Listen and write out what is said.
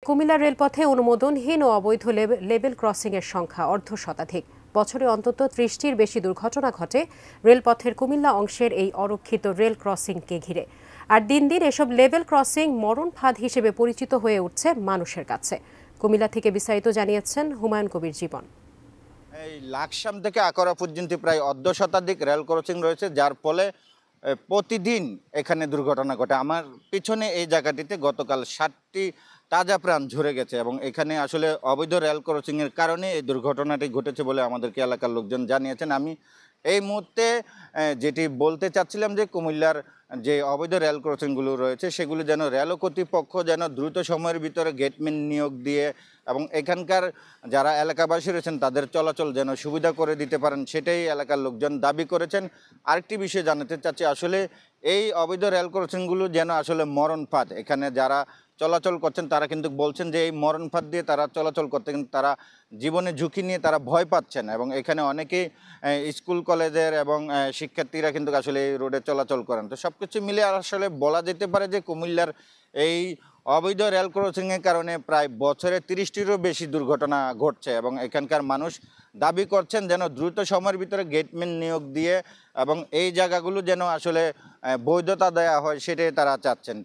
কুমিল্লা রেলপথে অনুমোদনহীন ও অবৈধ লেভেল ক্রসিংয়ের সংখ্যা অর্ধশতাধিক। বছরে অন্তত ৩০টির বেশি দুর্ঘটনা ঘটে রেলপথের কুমিল্লা অংশের এই অরক্ষিত রেল ক্রসিংকে ঘিরে। আর দিন দিন এসব লেভেল ক্রসিং মরণ ফাঁদ হিসেবে পরিচিত হয়ে উঠছে মানুষের কাছে। কুমিল্লা থেকে বিস্তারিত জানিয়েছেন হুমায়ুন কবির জীবন। এই লাকসাম থেকে আকরা পর্যন্ত প্রায় অর্ধশতাধিক রেল ক্রসিং রয়েছে, যার ফলে প্রতিদিন এখানে দুর্ঘটনা ঘটে। আমার পিছনে এই জায়গাটিতে গতকাল 60টি তাজা প্রাণ ঝরে গেছে এবং এখানে আসলে অবৈধ রেল ক্রসিংয়ের কারণে এই দুর্ঘটনাটি ঘটেছে বলে আমাদেরকে এলাকার লোকজন জানিয়েছেন। আমি এই মুহূর্তে যেটি বলতে চাচ্ছিলাম যে কুমিল্লার যে অবৈধ রেল ক্রসিংগুলো রয়েছে সেগুলো যেন রেল কর্তৃপক্ষ যেন দ্রুত সময়ের ভিতরে গেটম্যান নিয়োগ দিয়ে এবং এখানকার যারা এলাকাবাসী রয়েছেন তাদের চলাচল যেন সুবিধা করে দিতে পারেন, সেটাই এলাকার লোকজন দাবি করেছেন। আরেকটি বিষয় জানাতে চাচ্ছি, আসলে এই অবৈধ রেল ক্রসিংগুলো যেন আসলে মরণ ফাঁদ। এখানে যারা চলাচল করছেন তারা কিন্তু বলছেন যে এই মরণ ফাঁদ দিয়ে তারা চলাচল করতে কিন্তু তারা জীবনে ঝুঁকি নিয়ে তারা ভয় পাচ্ছেন এবং এখানে অনেকেই স্কুল কলেজের এবং শিক্ষার্থীরা কিন্তু আসলে এই রোডে চলাচল করেন। তো সব কিছু মিলে আসলে বলা যেতে পারে যে কুমিল্লার এই অবৈধ রেল ক্রসিংয়ের কারণে প্রায় বছরে 30টিরও বেশি দুর্ঘটনা ঘটছে এবং এখানকার মানুষ দাবি করছেন যেন দ্রুত সময়ের ভিতরে গেটম্যান নিয়োগ দিয়ে এবং এই জায়গাগুলো যেন আসলে বৈধতা দেওয়া হয়, সেটাই তারা চাচ্ছেন।